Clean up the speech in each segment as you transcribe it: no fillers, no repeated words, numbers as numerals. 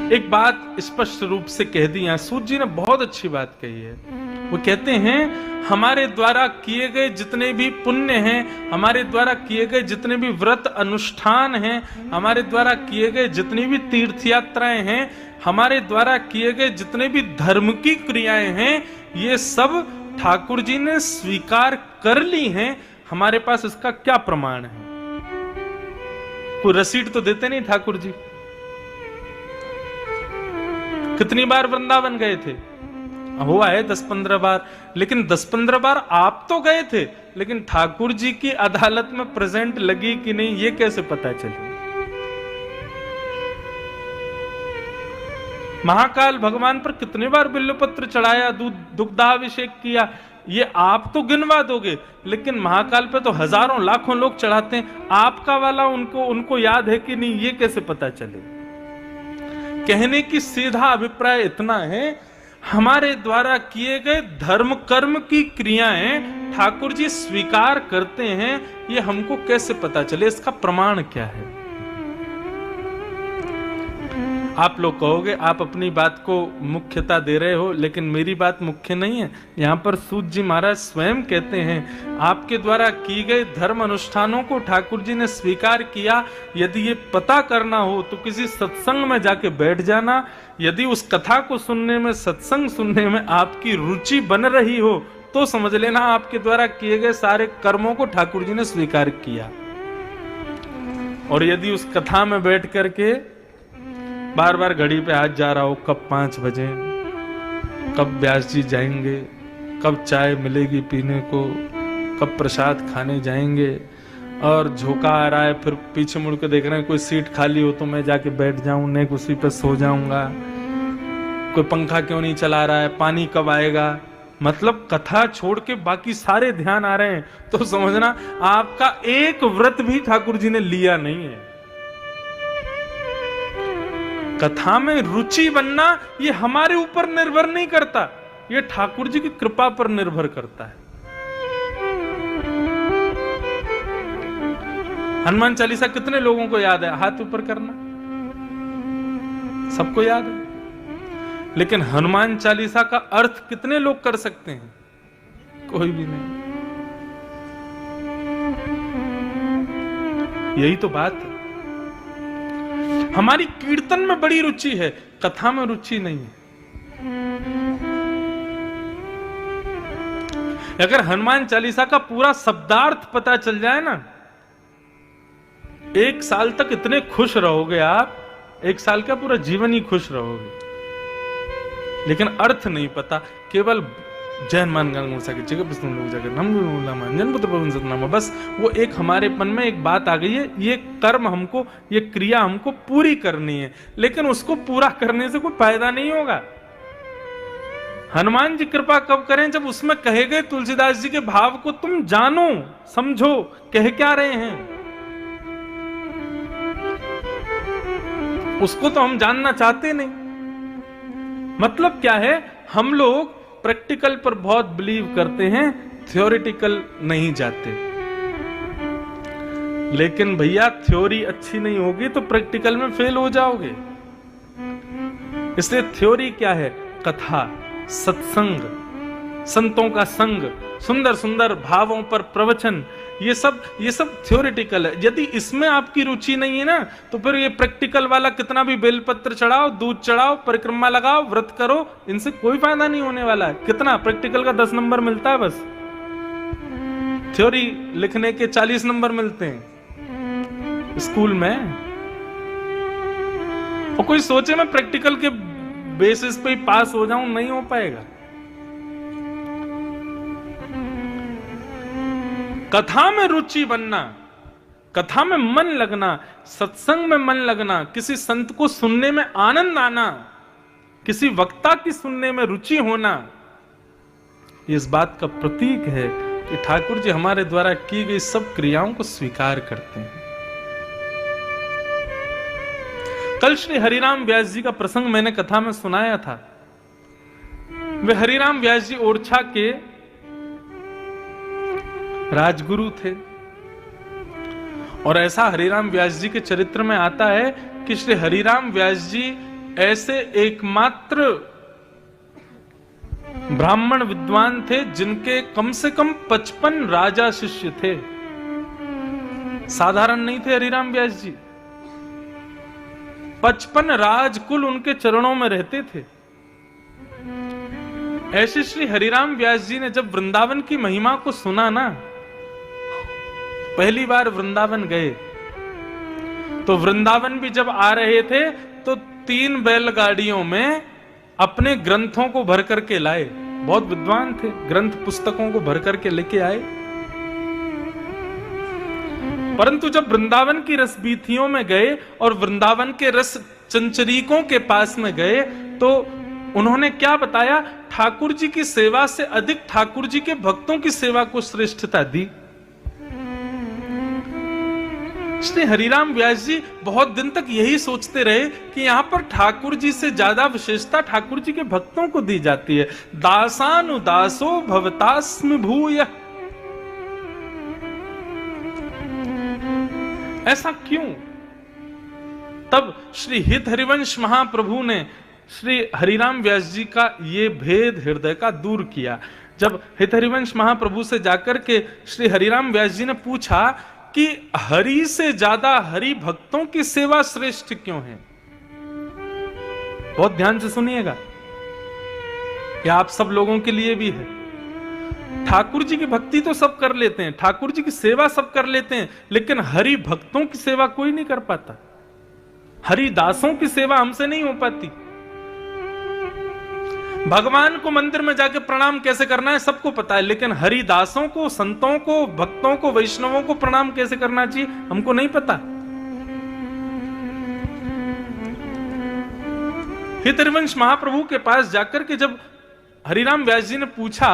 एक बात स्पष्ट रूप से कह दी है, सूत जी ने बहुत अच्छी बात कही है। वो कहते हैं हमारे द्वारा किए गए जितने भी पुण्य हैं, हमारे द्वारा किए गए जितने भी व्रत अनुष्ठान हैं, हमारे द्वारा किए गए जितनी भी तीर्थ यात्राएं हैं, हमारे द्वारा किए गए जितने भी धर्म की क्रियाएं हैं, ये सब ठाकुर जी ने स्वीकार कर ली हैं। हमारे पास इसका क्या प्रमाण है? कोई रसीद तो देते नहीं ठाकुर जी। कितनी बार वृंदावन गए थे? हुआ है 10-15 बार, लेकिन 10-15 बार आप तो गए थे, लेकिन ठाकुर जी की अदालत में प्रेजेंट लगी कि नहीं, ये कैसे पता चले? महाकाल भगवान पर कितने बार बिल्वपत्र चढ़ाया, दुग्धाभिषेक किया, ये आप तो गिनवा दोगे, लेकिन महाकाल पे तो हजारों लाखों लोग चढ़ाते हैं। आपका वाला उनको याद है कि नहीं, ये कैसे पता चले? कहने की सीधा अभिप्राय इतना है, हमारे द्वारा किए गए धर्म कर्म की क्रियाएं ठाकुर जी स्वीकार करते हैं, ये हमको कैसे पता चले? इसका प्रमाण क्या है? आप लोग कहोगे आप अपनी बात को मुख्यता दे रहे हो, लेकिन मेरी बात मुख्य नहीं है। यहाँ पर सूत जी महाराज स्वयं कहते हैं आपके द्वारा की गए धर्म अनुष्ठानों को ठाकुर जी ने स्वीकार किया। यदि ये पता करना हो तो किसी सत्संग में जाके बैठ जाना। यदि उस कथा को सुनने में, सत्संग सुनने में आपकी रुचि बन रही हो तो समझ लेना आपके द्वारा किए गए सारे कर्मों को ठाकुर जी ने स्वीकार किया। और यदि उस कथा में बैठ करके बार बार घड़ी पे हाथ जा रहा हो, कब 5 बजे, कब व्यास जी जाएंगे, कब चाय मिलेगी पीने को, कब प्रसाद खाने जाएंगे, और झोंका आ रहा है, फिर पीछे मुड़ के देख रहे हैं कोई सीट खाली हो तो मैं जाके बैठ जाऊं, नहीं उसी पे सो जाऊंगा, कोई पंखा क्यों नहीं चला रहा है, पानी कब आएगा, मतलब कथा छोड़ के बाकी सारे ध्यान आ रहे हैं, तो समझना आपका एक व्रत भी ठाकुर जी ने लिया नहीं है। कथा में रुचि बनना ये हमारे ऊपर निर्भर नहीं करता, ये ठाकुर जी की कृपा पर निर्भर करता है। हनुमान चालीसा कितने लोगों को याद है? हाथ ऊपर करना, सबको याद है। लेकिन हनुमान चालीसा का अर्थ कितने लोग कर सकते हैं? कोई भी नहीं। यही तो बात है। हमारी कीर्तन में बड़ी रुचि है, कथा में रुचि नहीं है। अगर हनुमान चालीसा का पूरा शब्दार्थ पता चल जाए ना, 1 साल तक इतने खुश रहोगे आप, 1 साल का पूरा जीवन ही खुश रहोगे। लेकिन अर्थ नहीं पता, केवल जैन मान बस वो एक हमारे मन में एक बात आ गई है, ये कर्म हमको, ये क्रिया हमको पूरी करनी है, लेकिन उसको पूरा करने से कोई फायदा नहीं होगा। हनुमान जी कृपा कब करें? जब उसमें कहे गए तुलसीदास जी के भाव को तुम जानो, समझो, कह क्या रहे हैं, उसको तो हम जानना चाहते नहीं। मतलब क्या है, हम लोग प्रैक्टिकल पर बहुत बिलीव करते हैं, थ्योरेटिकल नहीं जाते। लेकिन भैया थ्योरी अच्छी नहीं होगी तो प्रैक्टिकल में फेल हो जाओगे। इसलिए थ्योरी क्या है? कथा, सत्संग, संतों का संग, सुंदर सुंदर भावों पर प्रवचन, ये सब थ्योरेटिकल है। यदि इसमें आपकी रुचि नहीं है ना, तो फिर ये प्रैक्टिकल वाला कितना भी बेलपत्र चढ़ाओ, दूध चढ़ाओ, परिक्रमा लगाओ, व्रत करो, इनसे कोई फायदा नहीं होने वाला है। कितना प्रैक्टिकल का 10 नंबर मिलता है बस, थ्योरी लिखने के 40 नंबर मिलते हैं स्कूल में। और कोई सोचे मैं प्रैक्टिकल के बेसिस पे ही पास हो जाऊं, नहीं हो पाएगा। कथा में रुचि बनना, कथा में मन लगना, सत्संग में मन लगना, किसी संत को सुनने में आनंद आना, किसी वक्ता की सुनने में रुचि होना, इस बात का प्रतीक है कि ठाकुर जी हमारे द्वारा की गई सब क्रियाओं को स्वीकार करते हैं। कल श्री हरिराम व्यास जी का प्रसंग मैंने कथा में सुनाया था। वे हरिराम व्यास जी ओरछा के राजगुरु थे, और ऐसा हरिराम व्यास जी के चरित्र में आता है कि श्री हरिराम व्यास जी ऐसे एकमात्र ब्राह्मण विद्वान थे जिनके कम से कम 55 राजा शिष्य थे। साधारण नहीं थे हरिराम व्यास जी। 55 राजकुल उनके चरणों में रहते थे। ऐसे श्री हरिराम व्यास जी ने जब वृंदावन की महिमा को सुना ना, पहली बार वृंदावन गए, तो वृंदावन भी जब आ रहे थे तो 3 बैलगाड़ियों में अपने ग्रंथों को भर करके लाए। बहुत विद्वान थे, ग्रंथ पुस्तकों को भर करके लेके आए। परंतु जब वृंदावन की रसबीथियों में गए और वृंदावन के रस चंचरीकों के पास में गए तो उन्होंने क्या बताया? ठाकुर जी की सेवा से अधिक ठाकुर जी के भक्तों की सेवा को श्रेष्ठता दी। श्री हरिराम व्यास जी बहुत दिन तक यही सोचते रहे कि यहां पर ठाकुर जी से ज्यादा विशेषता ठाकुर जी के भक्तों को दी जाती है। दासानुदासो भवतास्मि भूय। ऐसा क्यों? तब श्री हित हरिवंश महाप्रभु ने श्री हरिराम व्यास जी का ये भेद हृदय का दूर किया। जब हित हरिवंश महाप्रभु से जाकर के श्री हरिराम व्यास जी ने पूछा कि हरि से ज्यादा हरि भक्तों की सेवा श्रेष्ठ क्यों है? बहुत ध्यान से सुनिएगा, यह आप सब लोगों के लिए भी है। ठाकुर जी की भक्ति तो सब कर लेते हैं, ठाकुर जी की सेवा सब कर लेते हैं, लेकिन हरि भक्तों की सेवा कोई नहीं कर पाता। हरि दासों की सेवा हमसे नहीं हो पाती। भगवान को मंदिर में जाके प्रणाम कैसे करना है सबको पता है, लेकिन हरिदासों को, संतों को, भक्तों को, वैष्णवों को प्रणाम कैसे करना चाहिए हमको नहीं पता। हित हरिवंश महाप्रभु के पास जाकर के जब हरिराम व्यास जी ने पूछा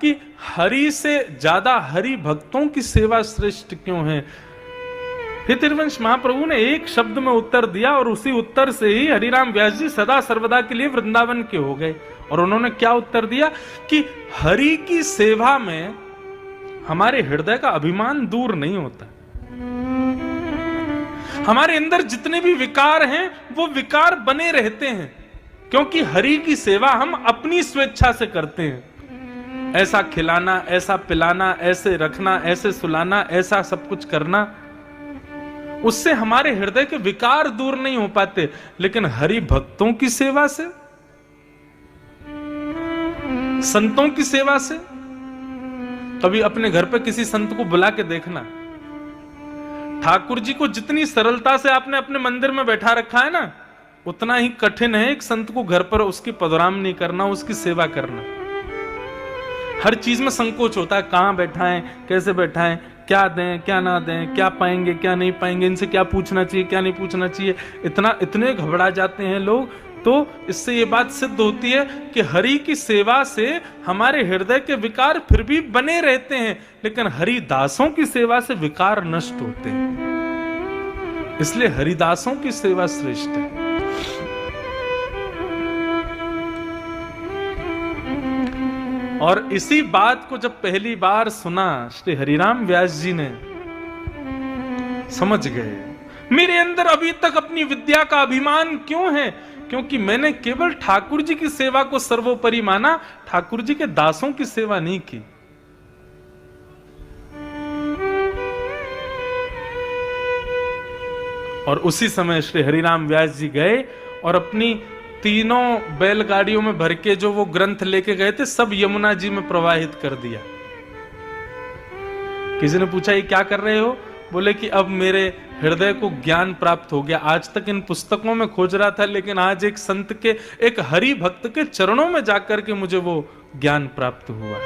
कि हरि से ज्यादा हरि भक्तों की सेवा श्रेष्ठ क्यों है, हित हरिवंश महाप्रभु ने एक शब्द में उत्तर दिया और उसी उत्तर से ही हरिराम व्यास जी सदा सर्वदा के लिए वृंदावन के हो गए। और उन्होंने क्या उत्तर दिया कि हरि की सेवा में हमारे हृदय का अभिमान दूर नहीं होता। हमारे अंदर जितने भी विकार हैं वो विकार बने रहते हैं, क्योंकि हरि की सेवा हम अपनी स्वेच्छा से करते हैं। ऐसा खिलाना, ऐसा पिलाना, ऐसे रखना, ऐसे सुलाना, ऐसा सब कुछ करना, उससे हमारे हृदय के विकार दूर नहीं हो पाते। लेकिन हरि भक्तों की सेवा से, संतों की सेवा से, कभी अपने घर पे किसी संत को बुला के देखना। ठाकुर जी को जितनी सरलता से आपने अपने मंदिर में बैठा रखा है ना, उतना ही कठिन है एक संत को घर पर उसकी पदरामनी करना, उसकी सेवा करना। हर चीज में संकोच होता है, कहां बैठाएं, कैसे बैठाएं, क्या दें, क्या ना दें, क्या पाएंगे, क्या नहीं पाएंगे, इनसे क्या पूछना चाहिए, क्या नहीं पूछना चाहिए, इतने घबरा जाते हैं लोग। तो इससे ये बात सिद्ध होती है कि हरि की सेवा से हमारे हृदय के विकार फिर भी बने रहते हैं, लेकिन हरि दासों की सेवा से विकार नष्ट होते हैं। इसलिए हरिदासों की सेवा श्रेष्ठ है। और इसी बात को जब पहली बार सुना श्री हरिराम व्यास जी ने, समझ गए मेरे अंदर अभी तक अपनी विद्या का अभिमान क्यों है, क्योंकि मैंने केवल ठाकुर जी की सेवा को सर्वोपरि माना, ठाकुर जी के दासों की सेवा नहीं की। और उसी समय श्री हरिराम व्यास जी गए और अपनी तीनों बैलगाड़ियों में भर के जो वो ग्रंथ लेके गए थे सब यमुना जी में प्रवाहित कर दिया। किसी ने पूछा ये क्या कर रहे हो? बोले कि अब मेरे हृदय को ज्ञान प्राप्त हो गया। आज तक इन पुस्तकों में खोज रहा था, लेकिन आज एक संत के, एक हरि भक्त के चरणों में जाकर के मुझे वो ज्ञान प्राप्त हुआ।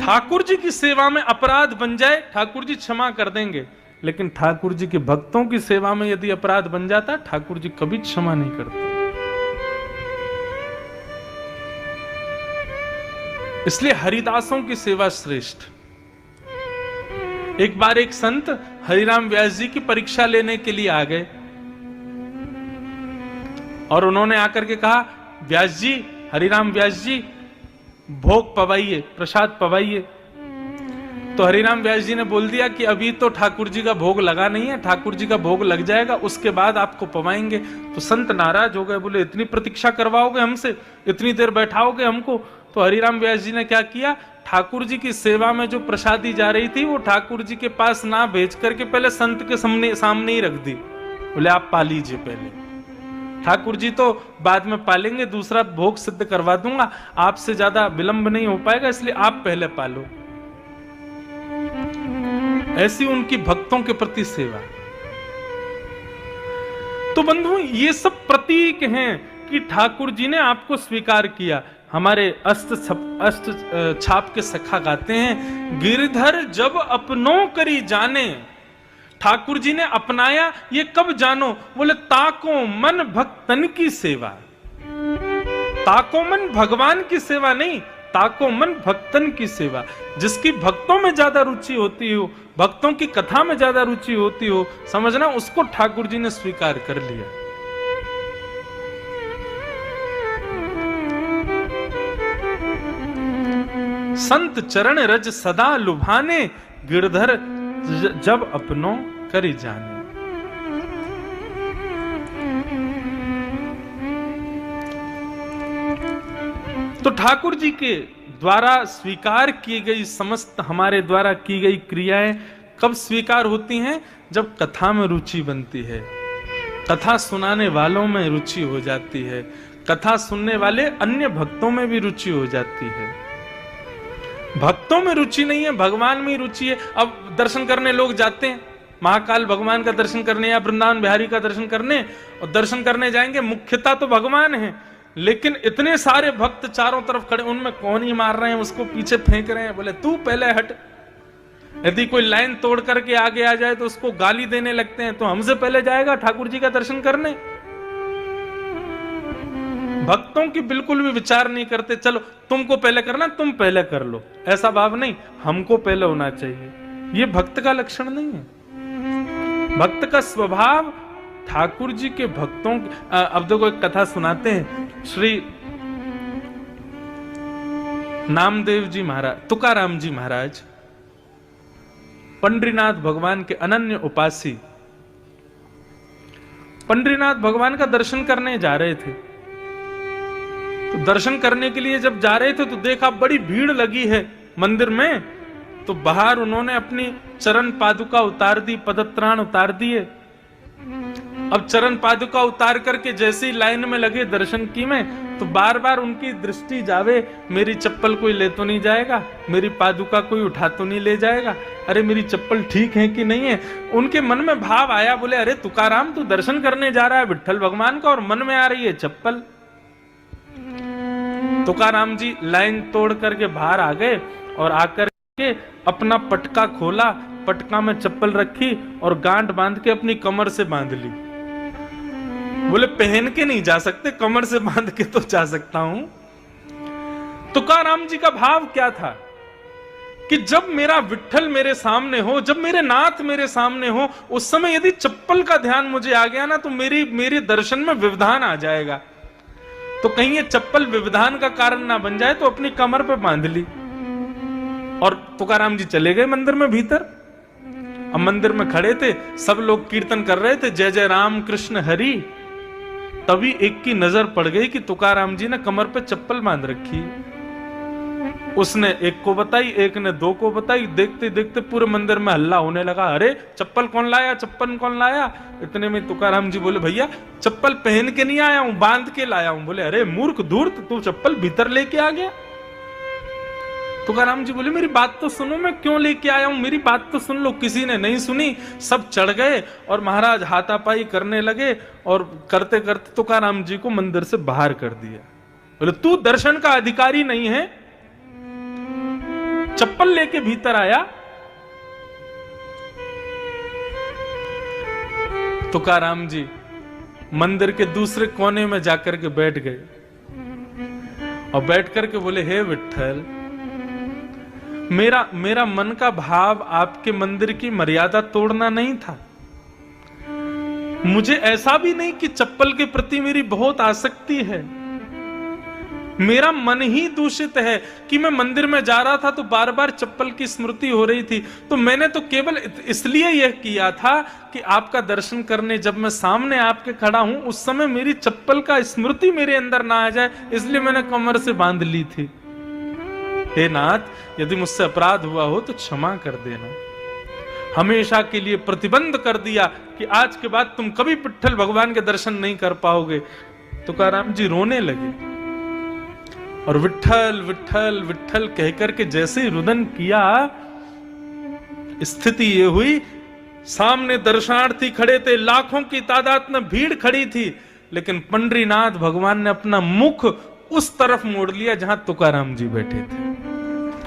ठाकुर जी की सेवा में अपराध बन जाए, ठाकुर जी क्षमा कर देंगे, लेकिन ठाकुर जी के भक्तों की सेवा में यदि अपराध बन जाता, ठाकुर जी कभी क्षमा नहीं करते। इसलिए हरिदासों की सेवा श्रेष्ठ। एक बार एक संत हरिराम व्यास जी की परीक्षा लेने के लिए आ गए और उन्होंने आकर के कहा, व्यास जी, हरिराम व्यास जी, भोग पवाइए, प्रसाद पवाइए। तो हरिराम व्यास जी ने बोल दिया कि अभी तो ठाकुर जी का भोग लगा नहीं है, ठाकुर जी का भोग लग जाएगा, उसके बाद आपको पवाएंगे। तो संत नाराज हो गए, बोले इतनी प्रतीक्षा करवाओगे हमसे, इतनी देर बैठाओगे हमको? तो हरिराम व्यास जी ने क्या किया, ठाकुर जी की सेवा में जो प्रसादी जा रही थी वो ठाकुर जी के पास ना भेज करके पहले संत के सामने ही रख दी। बोले आप पा लीजिए पहले, ठाकुर जी तो बाद में पालेंगे, दूसरा भोग सिद्ध करवा दूंगा, आपसे ज्यादा विलंब नहीं हो पाएगा, इसलिए आप पहले पालो। ऐसी उनकी भक्तों के प्रति सेवा। तो बंधु ये सब प्रतीक हैं कि ठाकुर जी ने आपको स्वीकार किया। हमारे अष्ट छाप के सखा गाते हैं, गिरधर जब अपनों करी जाने, ठाकुर जी ने अपनाया ये कब जानो? बोले ताको मन भक्तन की सेवा। ताको मन भगवान की सेवा नहीं, ताको मन भक्तन की सेवा। जिसकी भक्तों में ज्यादा रुचि होती हो, भक्तों की कथा में ज्यादा रुचि होती हो, समझना उसको ठाकुर जी ने स्वीकार कर लिया। संत चरण रज सदा लुभाने, गिरधर जब अपनों करी जाने। तो ठाकुर जी के द्वारा स्वीकार की गई समस्त हमारे द्वारा की गई क्रियाएं कब स्वीकार होती हैं? जब कथा में रुचि बनती है, कथा सुनाने वालों में रुचि हो जाती है, कथा सुनने वाले अन्य भक्तों में भी रुचि हो जाती है। भक्तों में रुचि नहीं है, भगवान में ही रुचि है। अब दर्शन करने लोग जाते हैं, महाकाल भगवान का दर्शन करने या वृंदावन बिहारी का दर्शन करने, और दर्शन करने जाएंगे, मुख्यता तो भगवान है, लेकिन इतने सारे भक्त चारों तरफ खड़े, उनमें कौन ही मार रहे हैं, उसको पीछे फेंक रहे हैं। बोले तू पहले हट। यदि कोई लाइन तोड़ करके आगे आ जाए तो उसको गाली देने लगते हैं, तो हमसे पहले जाएगा ठाकुर जी का दर्शन करने। भक्तों की बिल्कुल भी विचार नहीं करते, चलो तुमको पहले करना, तुम पहले कर लो, ऐसा भाव नहीं, हमको पहले होना चाहिए। ये भक्त का लक्षण नहीं है। भक्त का स्वभाव ठाकुर जी के भक्तों अब देखो एक कथा सुनाते हैं, श्री नामदेव जी महाराज, तुकाराम जी महाराज पंडरीनाथ भगवान के अनन्य उपासी, पंडरीनाथ भगवान का दर्शन करने जा रहे थे। तो दर्शन करने के लिए जब जा रहे थे तो देखा बड़ी भीड़ लगी है मंदिर में, तो बाहर उन्होंने अपनी चरण पादुका उतार दी, पदत्राण उतार दिए। अब चरण पादुका उतार करके जैसे ही लाइन में लगे दर्शन की में, तो बार बार उनकी दृष्टि जावे, मेरी चप्पल कोई ले तो नहीं जाएगा, मेरी पादुका कोई उठा तो नहीं ले जाएगा, अरे मेरी चप्पल ठीक है कि नहीं है। उनके मन में भाव आया, बोले अरे तुकाराम तू दर्शन करने जा रहा है विट्ठल भगवान का और मन में आ रही है चप्पल। तुकाराम जी लाइन तोड़ करके बाहर आ गए और आकर के अपना पटका खोला, पटका में चप्पल रखी और गांठ बांध के अपनी कमर से बांध ली। बोले पहन के नहीं जा सकते, कमर से बांध के तो जा सकता हूं। तुकाराम जी का भाव क्या था कि जब मेरा विट्ठल मेरे सामने हो, जब मेरे नाथ मेरे सामने हो, उस समय यदि चप्पल का ध्यान मुझे आ गया ना, तो मेरी दर्शन में व्यवधान आ जाएगा। तो कहीं ये चप्पल व्यवधान का कारण ना बन जाए, तो अपनी कमर पे बांध ली और तुकाराम जी चले गए मंदिर में भीतर। अब मंदिर में खड़े थे, सब लोग कीर्तन कर रहे थे, जय जय राम कृष्ण हरि। तभी एक की नजर पड़ गई कि तुकाराम जी ने कमर पे चप्पल बांध रखी। उसने एक को बताई, एक ने दो को बताई, देखते देखते पूरे मंदिर में हल्ला होने लगा, अरे चप्पल कौन लाया, चप्पल कौन लाया। इतने में तुकाराम जी बोले भैया चप्पल पहन के नहीं आया हूं, बांध के लाया हूं। बोले अरे मूर्ख धूर्त, तू चप्पल भीतर लेके आ गया। तुकाराम जी बोले मेरी बात तो सुनो, मैं क्यों लेके आया हूं, मेरी बात तो सुन लो। किसी ने नहीं सुनी, सब चढ़ गए और महाराज हाथापाई करने लगे और करते करते तुकाराम जी को मंदिर से बाहर कर दिया। बोले तू दर्शन का अधिकारी नहीं है, चप्पल लेके भीतर आया। तुकाराम जी मंदिर के दूसरे कोने में जाकर के बैठ गए और बैठ करके बोले हे विट्ठल, मेरा मन का भाव आपके मंदिर की मर्यादा तोड़ना नहीं था। मुझे ऐसा भी नहीं कि चप्पल के प्रति मेरी बहुत आसक्ति है, मेरा मन ही दूषित है कि मैं मंदिर में जा रहा था तो बार बार चप्पल की स्मृति हो रही थी, तो मैंने तो केवल इसलिए यह किया था कि आपका दर्शन करने जब मैं सामने आपके खड़ा हूं उस समय मेरी चप्पल का स्मृति मेरे अंदर ना आ जाए, इसलिए मैंने कमर से बांध ली थी। हे नाथ, यदि मुझसे अपराध हुआ हो तो क्षमा कर देना। हमेशा के लिए प्रतिबंध कर दिया कि आज के बाद तुम कभी विट्ठल भगवान के दर्शन नहीं कर पाओगे। तुकाराम जी रोने लगे और विट्ठल विट्ठल विट्ठल कहकर के जैसे ही रुदन किया, स्थिति ये हुई, सामने दर्शनार्थी खड़े थे, लाखों की तादाद में भीड़ खड़ी थी, लेकिन पंडरीनाथ भगवान ने अपना मुख उस तरफ मोड़ लिया जहां तुकाराम जी बैठे थे।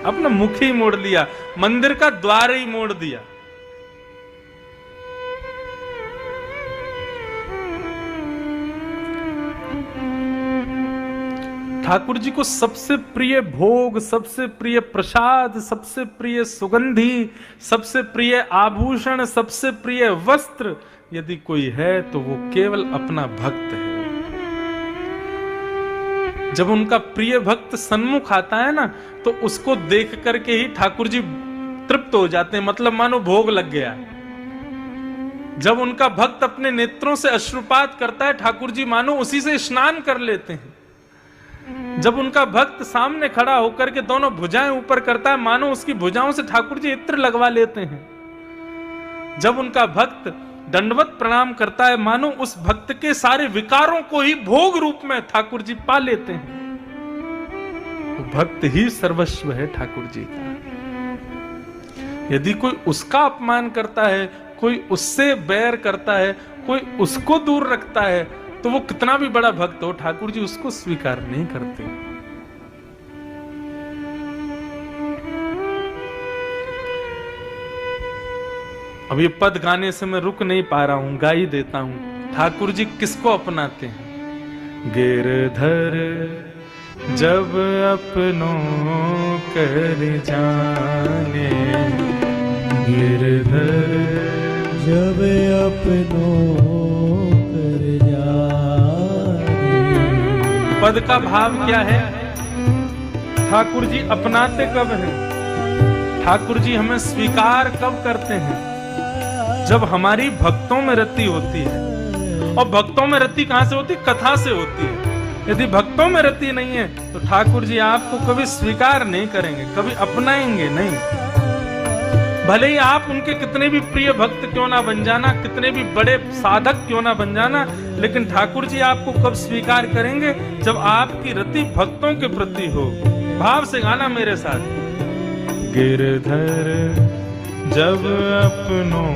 अपना मुख ही मोड़ लिया, मंदिर का द्वार ही मोड़ दिया। ठाकुर जी को सबसे प्रिय भोग, सबसे प्रिय प्रसाद, सबसे प्रिय सुगंधी, सबसे प्रिय आभूषण, सबसे प्रिय वस्त्र यदि कोई है तो वो केवल अपना भक्त है। जब उनका प्रिय भक्त सन्मुख आता है ना, तो उसको देख करके ही ठाकुर जी तृप्त हो जाते हैं, मतलब मानो भोग लग गया। जब उनका भक्त अपने नेत्रों से अश्रुपात करता है, ठाकुर जी मानो उसी से स्नान कर लेते हैं। जब उनका भक्त सामने खड़ा होकर के दोनों भुजाएं ऊपर करता है, मानो उसकी भुजाओं से ठाकुर जी इत्र लगवा लेते हैं। जब उनका भक्त दंडवत प्रणाम करता है, मानो उस भक्त के सारे विकारों को ही भोग रूप में ठाकुर जी पा लेते हैं। तो भक्त ही सर्वस्व है ठाकुर जी का। यदि कोई उसका अपमान करता है, कोई उससे बैर करता है, कोई उसको दूर रखता है, तो वो कितना भी बड़ा भक्त हो, ठाकुर जी उसको स्वीकार नहीं करते। अब ये पद गाने से मैं रुक नहीं पा रहा हूं, गा ही देता हूं। ठाकुर जी किसको अपनाते हैं? गिरधर जब अपनों कर जाने, गिरधर जब अपनों पद का भाव क्या है? ठाकुर जी अपनाते कब हैं? ठाकुर जी हमें स्वीकार कब करते हैं? जब हमारी भक्तों में रति होती है। और भक्तों में रति कहां से होती? कथा से होती है। यदि भक्तों में रति नहीं है तो ठाकुर जी आपको कभी स्वीकार नहीं करेंगे, कभी अपनाएंगे नहीं। भले ही आप उनके कितने भी प्रिय भक्त क्यों ना बन जाना, कितने भी बड़े साधक क्यों ना बन जाना, लेकिन ठाकुर जी आपको कब स्वीकार करेंगे? जब आपकी रति भक्तों के प्रति हो। भाव से गाना मेरे साथ। गिरधर जब अपनों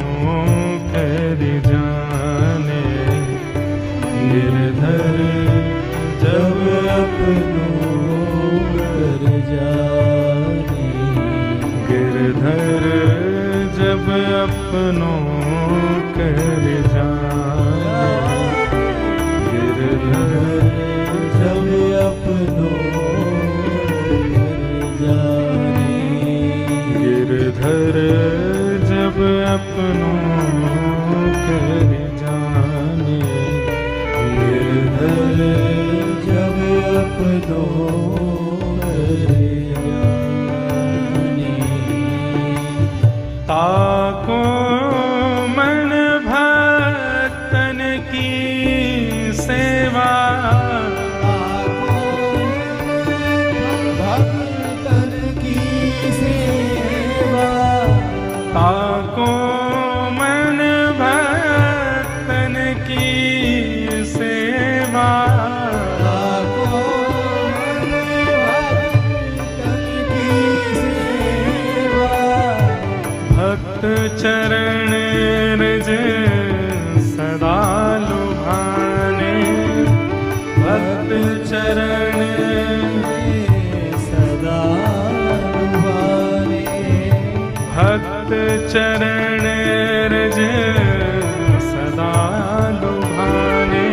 कर जाने, गिरधर जब अपनों कर जाने, गिरधर जब अपनों कर जाने, गिरधर जब अपनों कर जाने, गिरधर जब अपनों कर जाने, गिरधर जब अपनों कर जाने, ताको मन भक्तन की सेवा, भक्तन की सेवा, ताको मन भक्तन की सेवा, ताको मन भक्तन की सेवा, भक्त चरण रज सदा लुभाने, भक्त चरण सदा लुभाने, भक्त चरण रज सदा लुभाने,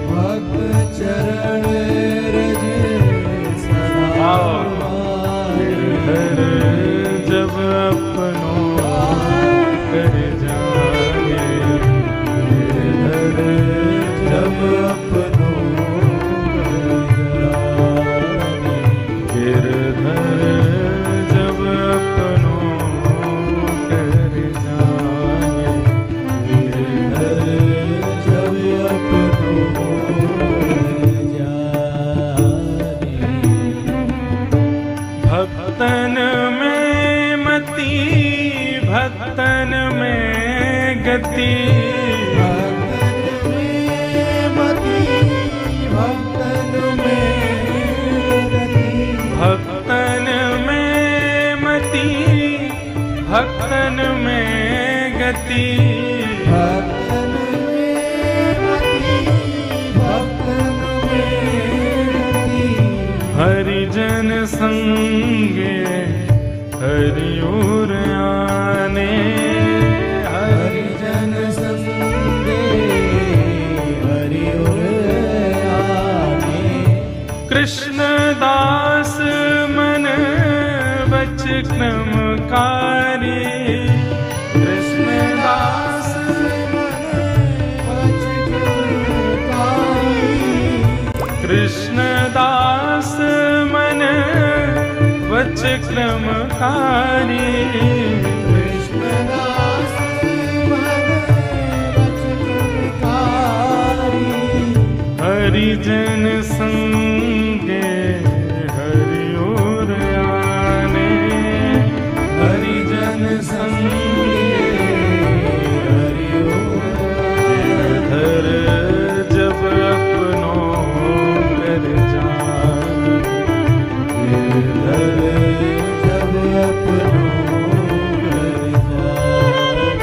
भक्त चरण रज सदा लुभाने, गिरधर जब अपनों कर जाने, गिरधर जब अपनों कर जाने, मति भक्तन में गति, भक्तन में मति, भक्तन में गति, भक्तन में मति, भक्तन में गति। हरिजन संगे हरि उर आने, हरिजन संगे हरि उर आने। कृष्ण दास मन बच क्रमकारी, कृष्ण दास कृष्ण दास मन वच क्रमकारी, कृष्णदास मन वच क्रमकारी। हरिजन संगे हरि उर आने, हरिजन संगे हरि उर आने। धर जब अपनों कर जान, गिरधर जब अपनों कर जाने।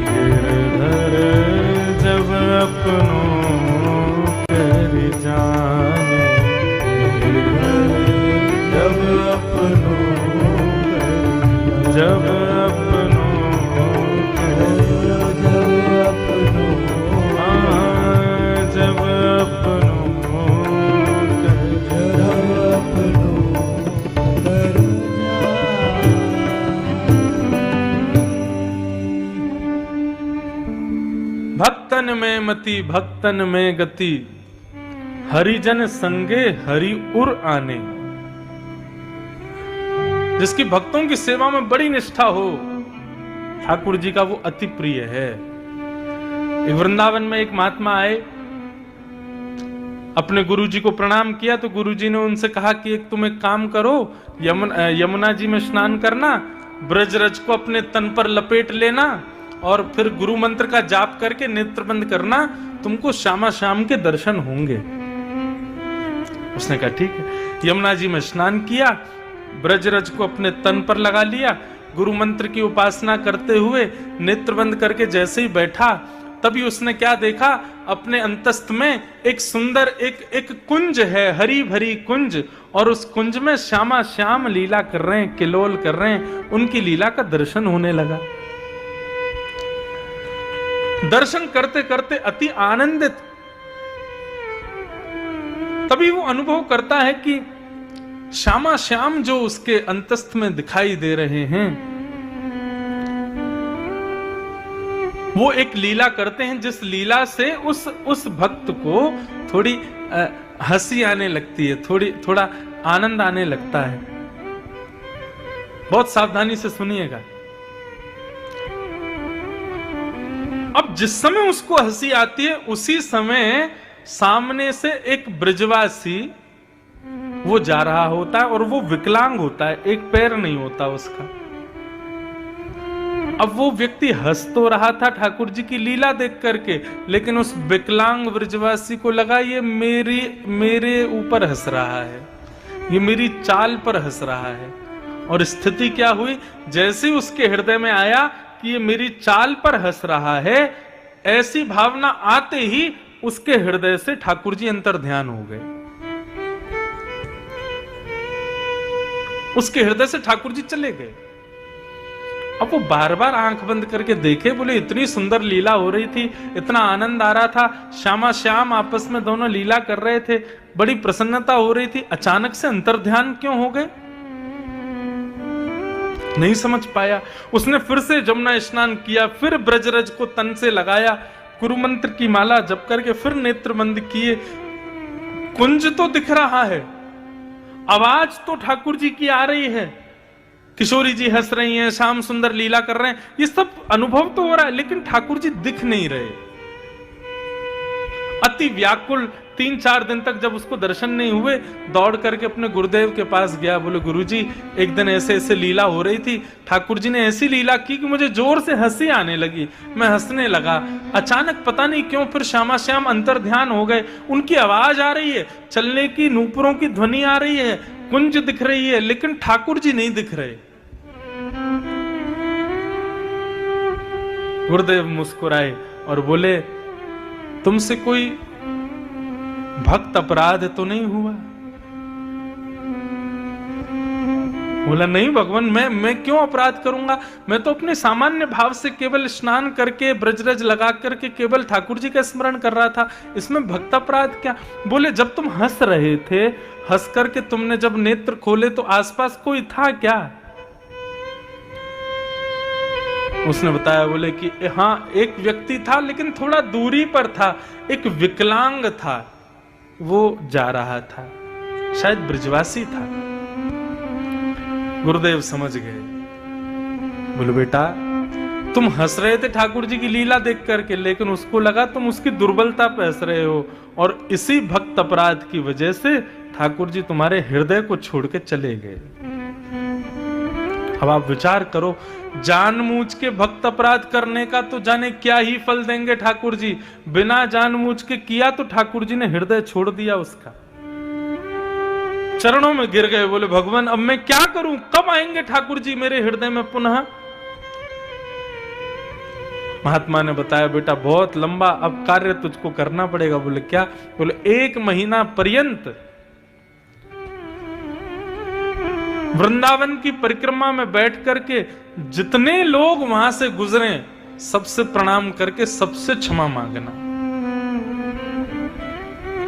गिरधर जब अपनों कर जाने, जब अपनों कर जब अपनों जब अपनों जब अपनों जब अपनों कर भक्तन में मति भक्तन में गति, हरिजन संगे हरि उर आने। जिसकी भक्तों की सेवा में बड़ी निष्ठा हो, ठाकुर जी का वो अति प्रिय है। एक वृंदावन में एक महात्मा आए, अपने गुरुजी को प्रणाम किया तो गुरुजी ने उनसे कहा कि एक तुम एक काम करो, यमुना जी में स्नान करना, ब्रजरज को अपने तन पर लपेट लेना और फिर गुरु मंत्र का जाप करके नेत्र बंद करना, तुमको श्यामा श्याम के दर्शन होंगे। उसने कहा ठीक है। यमुना जी में स्नान किया, ब्रजरज को अपने तन पर लगा लिया, गुरु मंत्र की उपासना करते हुए नेत्र बंद करके जैसे ही बैठा, तभी उसने क्या देखा, अपने अंतस्थ में एक सुंदर एक कुंज है, हरी भरी कुंज, और उस कुंज में श्यामा श्याम लीला कर रहे हैं, किलोल कर रहे हैं। उनकी लीला का दर्शन होने लगा। दर्शन करते करते अति आनंदित, तभी वो अनुभव करता है कि श्यामा श्याम जो उसके अंतस्थ में दिखाई दे रहे हैं, वो एक लीला करते हैं जिस लीला से उस भक्त को थोड़ी हंसी आने लगती है, थोड़ा आनंद आने लगता है। बहुत सावधानी से सुनिएगा। अब जिस समय उसको हंसी आती है, उसी समय सामने से एक ब्रजवासी वो जा रहा होता है और वो विकलांग होता है, एक पैर नहीं होता उसका। अब वो व्यक्ति हंस तो रहा था ठाकुर जी की लीला देख करके, लेकिन उस विकलांग ब्रजवासी को लगा ये मेरे ऊपर हंस रहा है, ये मेरी चाल पर हंस रहा है। और स्थिति क्या हुई, जैसे उसके हृदय में आया कि ये मेरी चाल पर हंस रहा है, ऐसी भावना आते ही उसके हृदय से ठाकुर जी अंतर ध्यान हो गए। उसके हृदय से ठाकुर जी चले गए। अब वो बार बार आंख बंद करके देखे, बोले इतनी सुंदर लीला हो रही थी, इतना आनंद आ रहा था, श्यामा श्याम आपस में दोनों लीला कर रहे थे, बड़ी प्रसन्नता हो रही थी, अचानक से अंतर ध्यान क्यों हो गए? नहीं समझ पाया। उसने फिर से जमुना स्नान किया, फिर ब्रजरज को तन से लगाया, गुरु मंत्र की माला जप करके फिर नेत्र बंद किए। कुंज तो दिख रहा है, आवाज तो ठाकुर जी की आ रही है, किशोरी जी हंस रही हैं, श्याम सुंदर लीला कर रहे हैं, ये सब अनुभव तो हो रहा है, लेकिन ठाकुर जी दिख नहीं रहे। अति व्याकुल 3-4 दिन तक जब उसको दर्शन नहीं हुए, दौड़ करके अपने गुरुदेव के पास गया। बोले गुरुजी, एक दिन ऐसे ऐसे लीला हो रही थी, ठाकुर जी ने ऐसी लीला की कि मुझे जोर से हंसी आने लगी। मैं हंसने लगा, अचानक पता नहीं क्यों फिर श्यामा श्याम अंतर ध्यान हो गए। उनकी आवाज आ रही है, चलने की नूपुरों की ध्वनि आ रही है, कुंज दिख रही है, लेकिन ठाकुर जी नहीं दिख रहे। गुरुदेव मुस्कुराए और बोले, तुमसे कोई भक्त अपराध तो नहीं हुआ? बोला, नहीं भगवान, मैं क्यों अपराध करूंगा? मैं तो अपने सामान्य भाव से केवल स्नान करके ब्रजरज लगा करके केवल ठाकुर जी का स्मरण कर रहा था, इसमें भक्त अपराध क्या? बोले, जब तुम हंस रहे थे, हंस करके तुमने जब नेत्र खोले तो आसपास कोई था क्या? उसने बताया, बोले कि हाँ, एक व्यक्ति था, लेकिन थोड़ा दूरी पर था, एक विकलांग था, वो जा रहा था, शायद ब्रजवासी था। गुरुदेव समझ गए। बोले, बेटा, तुम हंस रहे थे ठाकुर जी की लीला देख करके, लेकिन उसको लगा तुम उसकी दुर्बलता पे हंस रहे हो, और इसी भक्त अपराध की वजह से ठाकुर जी तुम्हारे हृदय को छोड़ के चले गए। अब आप विचार करो, जानबूझ के भक्त अपराध करने का तो जाने क्या ही फल देंगे ठाकुर जी, बिना जानबूझ के किया तो ठाकुर जी ने हृदय छोड़ दिया उसका। चरणों में गिर गए, बोले, भगवान, अब मैं क्या करूं? कब आएंगे ठाकुर जी मेरे हृदय में पुनः? महात्मा ने बताया, बेटा, बहुत लंबा अब कार्य तुझको करना पड़ेगा। बोले, क्या? बोले, 1 महीना पर्यंत वृंदावन की परिक्रमा में बैठ करके जितने लोग वहां से गुजरे सबसे प्रणाम करके सबसे क्षमा मांगना,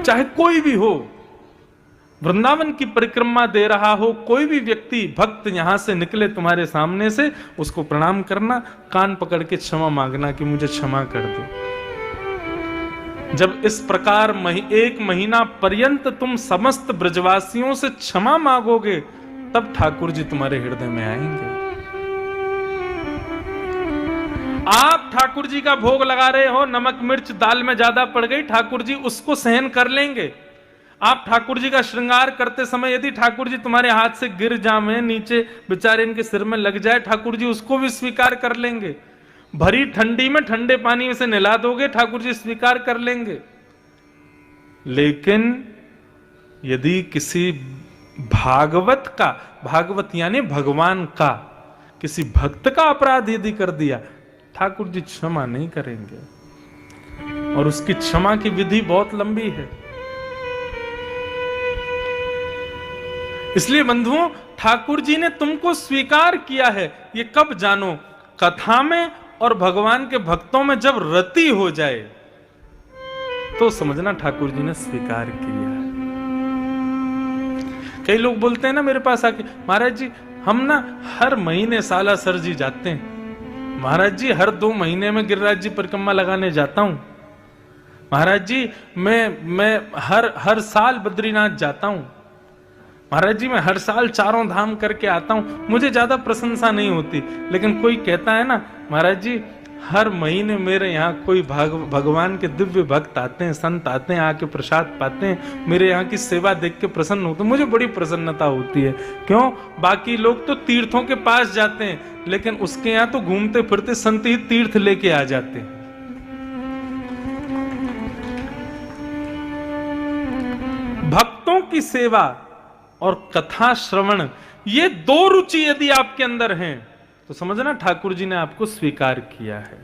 चाहे कोई भी हो। वृंदावन की परिक्रमा दे रहा हो कोई भी व्यक्ति, भक्त यहां से निकले तुम्हारे सामने से, उसको प्रणाम करना, कान पकड़ के क्षमा मांगना कि मुझे क्षमा कर दो। जब इस प्रकार 1 महीना पर्यंत तुम समस्त ब्रजवासियों से क्षमा मांगोगे, तब ठाकुर जी तुम्हारे हृदय में आएंगे। आप ठाकुर जी का भोग लगा रहे हो, नमक मिर्च दाल में ज्यादा पड़ गई, ठाकुर जी उसको सहन कर लेंगे। आप ठाकुर जी का श्रृंगार करते समय यदि ठाकुर जी तुम्हारे हाथ से गिर जाए, नीचे बेचारे इनके सिर में लग जाए, ठाकुर जी उसको भी स्वीकार कर लेंगे। भरी ठंडी में ठंडे पानी में से नहला दोगे, ठाकुर जी स्वीकार कर लेंगे। लेकिन यदि किसी भागवत का, भागवत यानी भगवान का, किसी भक्त का अपराध यदि कर दिया, ठाकुर जी क्षमा नहीं करेंगे, और उसकी क्षमा की विधि बहुत लंबी है। इसलिए बंधुओं, ठाकुर जी ने तुमको स्वीकार किया है, ये कब जानो? कथा में और भगवान के भक्तों में जब रति हो जाए तो समझना ठाकुर जी ने स्वीकार किया है। कई लोग बोलते हैं ना मेरे पास आके, महाराज जी, हम ना हर महीने सालासर जी जाते हैं, महाराज जी हर 2 महीने में गिरिराज जी परिक्रमा लगाने जाता हूं, महाराज जी मैं हर साल बद्रीनाथ जाता हूं, महाराज जी मैं हर साल 4 धाम करके आता हूं। मुझे ज्यादा प्रशंसा नहीं होती, लेकिन कोई कहता है ना, महाराज जी हर महीने मेरे यहाँ कोई भगवान के दिव्य भक्त आते हैं, संत आते हैं, आके प्रसाद पाते हैं, मेरे यहाँ की सेवा देख के प्रसन्न होते हैं, मुझे बड़ी प्रसन्नता होती है। क्यों? बाकी लोग तो तीर्थों के पास जाते हैं, लेकिन उसके यहाँ तो घूमते फिरते संत ही तीर्थ लेके आ जाते हैं। भक्तों की सेवा और कथा श्रवण, ये 2 रुचि यदि आपके अंदर हैं तो समझना ठाकुर जी ने आपको स्वीकार किया है।